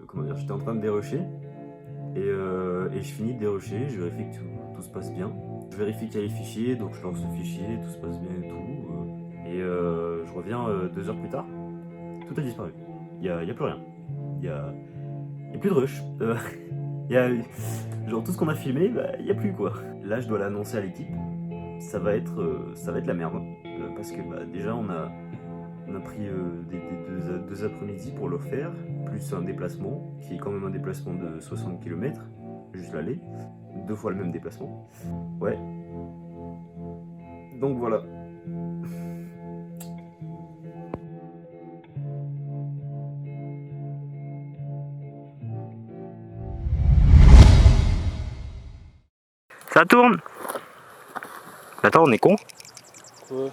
comment dire, j'étais en train de dérocher. Et je finis de dérocher, je vérifie que tout se passe bien. Je vérifie qu'il y a les fichiers, donc je lance le fichier, tout se passe bien et tout. Je reviens 2 heures plus tard, tout a disparu. Il y a plus rien. Il y a plus de rush. Genre tout ce qu'on a filmé, il y a plus quoi. Là je dois l'annoncer à l'équipe. Ça va être la merde. Parce que déjà on a pris deux après-midi pour le faire, plus un déplacement, qui est quand même un déplacement de 60 km, juste l'aller, 2 fois le même déplacement. Ouais. Donc voilà. Ça tourne. Attends, on est con. Quoi?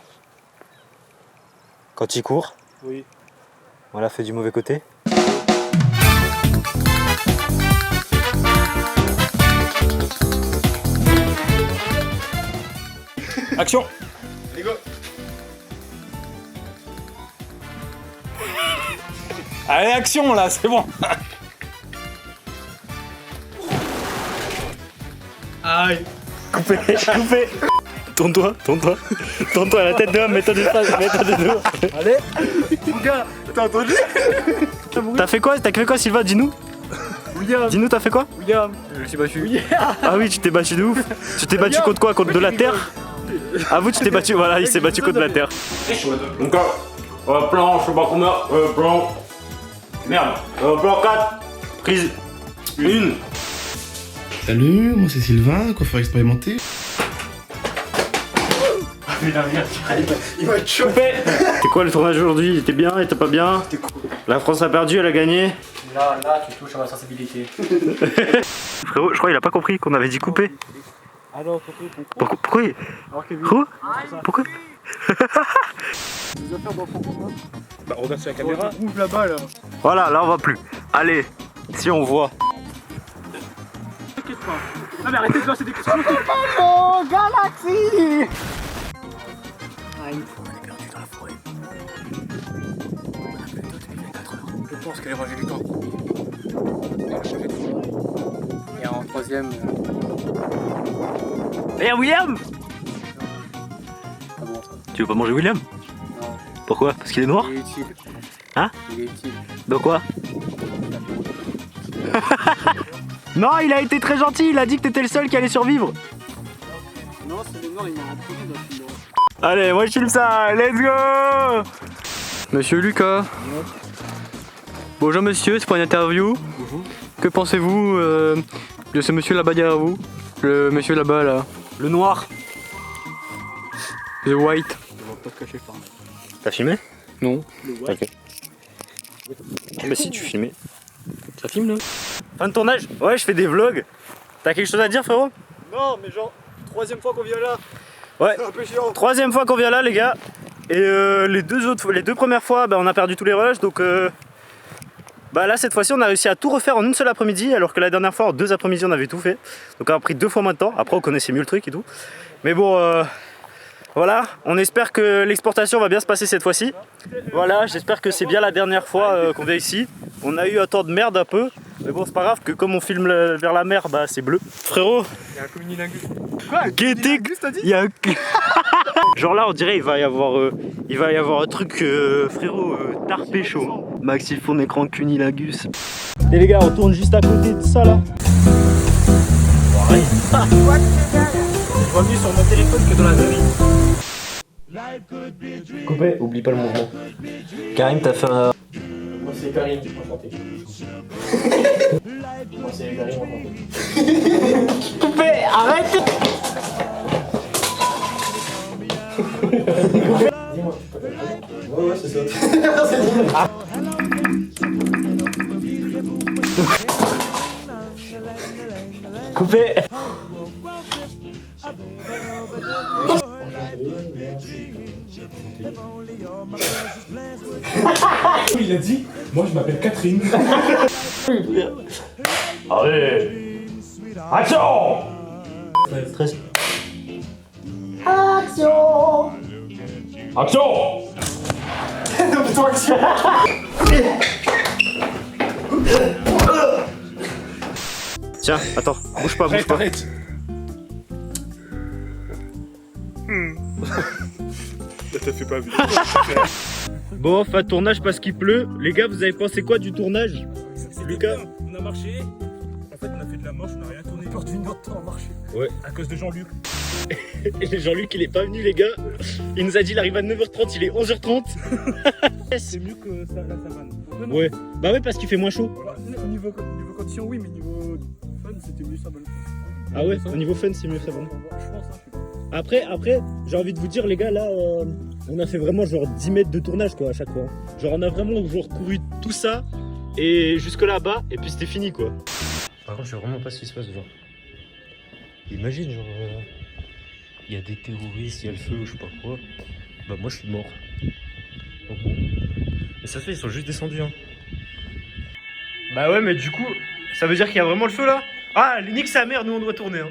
Quand il court. Oui. On l'a fait du mauvais côté. Action. Allez go. Allez, action là, c'est bon. Aïe. Coupé. Tourne-toi à la tête de l'homme, mets-toi de dos. Allez. Mon gars, t'as entendu? T'as fait quoi, Sylvain, dis-nous. William. Dis-nous, t'as fait quoi? William. Je me suis battu. William. Ah oui, tu t'es battu de ouf. Tu t'es battu contre quoi? Contre de la terre? Ah vous, tu t'es battu, voilà, il s'est battu contre de la terre. Donc plan, je sais pas combien, plan... Merde, plan 4, prise 1. Salut, moi c'est Sylvain, coiffeur expérimenté. Il va être chaud. C'était quoi le tournage aujourd'hui? Il était bien, il était pas bien? C'était cool. La France a perdu, elle a gagné. Là, tu touches à ma sensibilité. Frérot, je crois qu'il a pas compris qu'on avait dit couper. Ah non, pourquoi? Pourquoi Alors que Pourquoi Bah regarde sur la caméra. Ouvre là-bas là. Voilà, là on va plus. Allez, si on voit. T'inquiète pas. Non mais arrêtez de lancer des questions. Oh Galaxy. On est perdu dans la forêt. Je pense qu'elle est rangée du temps. Et en troisième. Eh William! Ah bon ça. Tu veux pas manger William? Non. Pourquoi? Parce qu'il est noir? Il est utile. Hein? Il est utile. Donc quoi? Non, il a été très gentil, il a dit que t'étais le seul qui allait survivre. Non, c'est les noirs, ils m'ont introduit dans le film. Allez, moi je filme ça, let's go! Monsieur Lucas. Bonjour monsieur, c'est pour une interview. Que pensez-vous de ce monsieur là-bas derrière vous? Le monsieur là-bas là. Le noir. The white. On va pas se cacher par là. T'as filmé? Non. Ok. Bah si tu filmais. Ça filme là? Fin de tournage? Ouais, je fais des vlogs. T'as quelque chose à dire frérot? Non, mais genre, troisième fois qu'on vient là. Ouais. C'est un peu chiant. Troisième fois qu'on vient là les gars. Et les deux premières fois on a perdu tous les rushs donc là cette fois-ci on a réussi à tout refaire en une seule après-midi alors que la dernière fois en 2 après-midi on avait tout fait. Donc on a pris 2 fois moins de temps, après on connaissait mieux le truc et tout. Mais bon voilà, on espère que l'exportation va bien se passer cette fois-ci. Voilà, j'espère que c'est bien la dernière fois qu'on vient ici. On a eu un temps de merde un peu, mais bon c'est pas grave que comme on filme vers la mer, c'est bleu. Frérot, Il y a un communilingus. Quoi? Communilingus t'as dit? Il y a un... Genre là on dirait il va y avoir un truc frérot tarpécho. Max il faut un écran cunilingus. Et les gars on tourne juste à côté de ça là. Ouais. Je vois mieux sur mon téléphone que dans la vraie vie. Coupé, oublie pas le mouvement. Karim t'as fait un... Moi c'est Karim, enchanté. Moi c'est Karim, enchanté. Coupé, arrête. Dis-moi, tu peux t'appeler? Ouais, c'est ça. Coupé. Il a dit, moi je m'appelle Catherine. Allez. Action. Stress. Action. Action. Non, mais toi, action. Tiens, attends, bouge pas, bouge pas. Arrête. T'as fait pas bien. Bon, fin de tournage parce qu'il pleut. Les gars, vous avez pensé quoi du tournage? Lucas? On a marché. En fait, on a fait de la marche, on a rien tourné. Perdu une autre temps à marcher. Ouais. À cause de Jean-Luc. Et Jean-Luc, il est pas venu, les gars. Il nous a dit il arrive à 9h30, il est 11h30. C'est mieux que ça, la savane. Ouais. Bah ouais, parce qu'il fait moins chaud. Au niveau condition, oui, mais niveau fun, c'était mieux savane. Ah ouais, au niveau fun, c'est mieux ça, bon. Je pense, hein, je sais pas. Après, j'ai envie de vous dire, les gars, là, on a fait vraiment genre 10 mètres de tournage, quoi, à chaque fois. Genre, on a vraiment genre couru tout ça, et jusque là-bas, et puis c'était fini, quoi. Par contre, je sais vraiment pas ce qui se passe, genre. Imagine, genre, il y a des terroristes, il y a le feu, ou je sais pas quoi. Bah, moi, je suis mort. Donc bon. Mais ça se fait, ils sont juste descendus, hein. Bah ouais, mais du coup, ça veut dire qu'il y a vraiment le feu, là? Ah, nique sa mère, nous, on doit tourner, hein.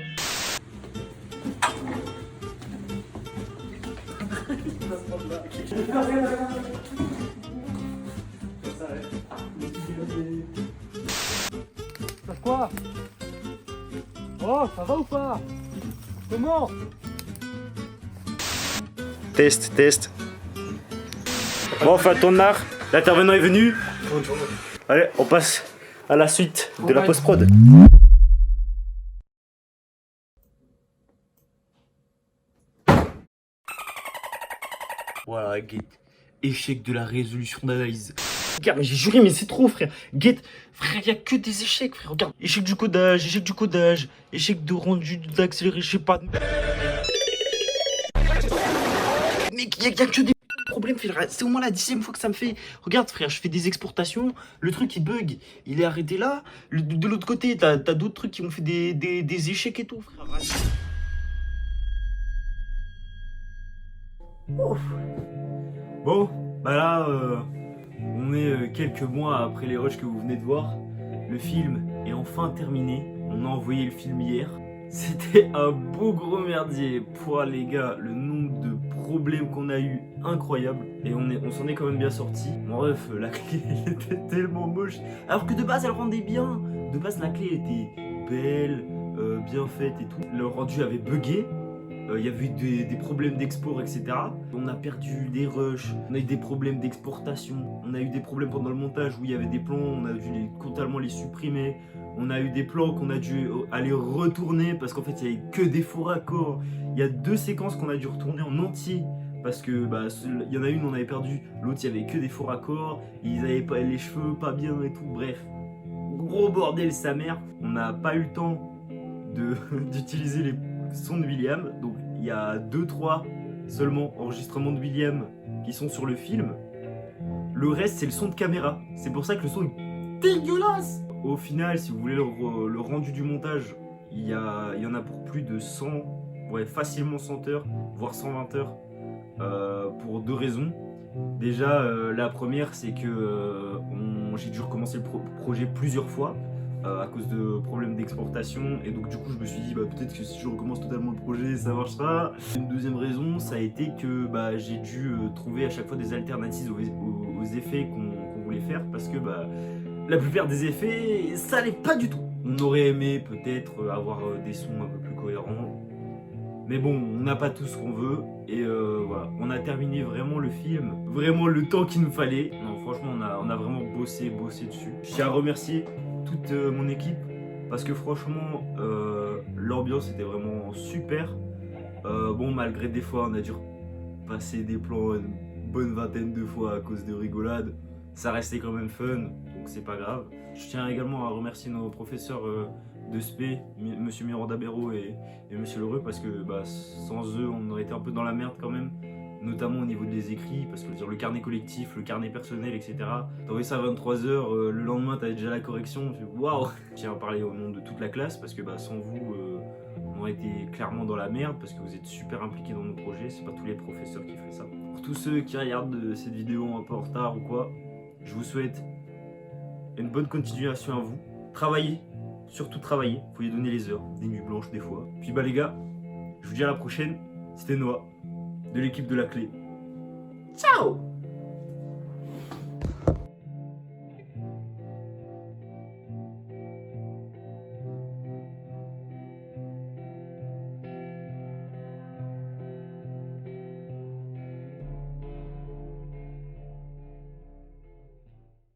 Quoi? Oh, ça va ou pas? Comment? Test, test. Bon, enfin, tournage. L'intervenant est venu. Allez, on passe à la suite de la post-prod. Voilà, Guette. Échec de la résolution d'analyse. Regarde, mais j'ai juré, mais c'est trop, frère. Guette, frère, il y a que des échecs, frère. Regarde, échec du codage, échec de rendu d'accéléré, je sais pas. Mais il y a que des problèmes, frère. C'est au moins la 10e fois que ça me fait. Regarde, frère, je fais des exportations, le truc il bug, il est arrêté là. De l'autre côté, t'as d'autres trucs qui m'ont fait des échecs et tout, frère. Ouf. Bon, bah là, on est quelques mois après les rushs que vous venez de voir. Le film est enfin terminé. On a envoyé le film hier. C'était un beau gros merdier. Pouah les gars, le nombre de problèmes qu'on a eu, incroyable. Et on s'en est quand même bien sorti. Bref, la clé elle était tellement moche. Alors que de base elle rendait bien. De base la clé était belle, bien faite et tout. Le rendu avait bugué. Il y avait eu des problèmes d'export, etc. On a perdu des rushs, on a eu des problèmes d'exportation, on a eu des problèmes pendant le montage où il y avait des plans, on a dû totalement les supprimer. On a eu des plans qu'on a dû aller retourner parce qu'en fait il n'y avait que des faux raccords. Il y a 2 séquences qu'on a dû retourner en entier parce que il y en a une on avait perdu, l'autre il n'y avait que des faux raccords, ils avaient pas les cheveux pas bien et tout, bref. Gros bordel sa mère. On n'a pas eu le temps d'utiliser les sons de William, donc il y a 2-3 seulement enregistrements de William qui sont sur le film. Le reste c'est le son de caméra, c'est pour ça que le son est dégueulasse. Au final, si vous voulez le rendu du montage, il y en a pour plus de 100, ouais, facilement 100 heures, voire 120 heures, pour 2 raisons. Déjà, la première, c'est que j'ai dû recommencer le projet plusieurs fois à cause de problèmes d'exportation, et donc du coup je me suis dit peut-être que si je recommence totalement le projet ça marchera. Une deuxième raison, ça a été que j'ai dû trouver à chaque fois des alternatives aux effets qu'on voulait faire, parce que la plupart des effets ça allait pas du tout. On aurait aimé peut-être avoir des sons un peu plus cohérents, mais bon, on n'a pas tout ce qu'on veut, et voilà, on a terminé vraiment le film, vraiment le temps qu'il nous fallait. Non, franchement, on a vraiment bossé dessus. Je tiens à remercier toute mon équipe, parce que franchement, l'ambiance était vraiment super. Bon, malgré des fois, on a dû passer des plans une bonne vingtaine de fois à cause de rigolades. Ça restait quand même fun, donc c'est pas grave. Je tiens également à remercier nos professeurs de SP, Monsieur Miranda-Béraud et Monsieur Lheureux, parce que sans eux on aurait été un peu dans la merde quand même, notamment au niveau des écrits, parce que le carnet collectif, le carnet personnel, etc. T'envoies ça à 23h, le lendemain t'avais déjà la correction, waouh. Je tiens à parler au nom de toute la classe, parce que sans vous on aurait été clairement dans la merde, parce que vous êtes super impliqués dans nos projets, c'est pas tous les professeurs qui font ça. Pour tous ceux qui regardent cette vidéo un peu en retard ou quoi, je vous souhaite une bonne continuation à vous. Travaillez, surtout travaillez, faut y donner les heures, des nuits blanches des fois. Puis les gars, je vous dis à la prochaine, c'était Noah, de l'équipe de la clé. Ciao!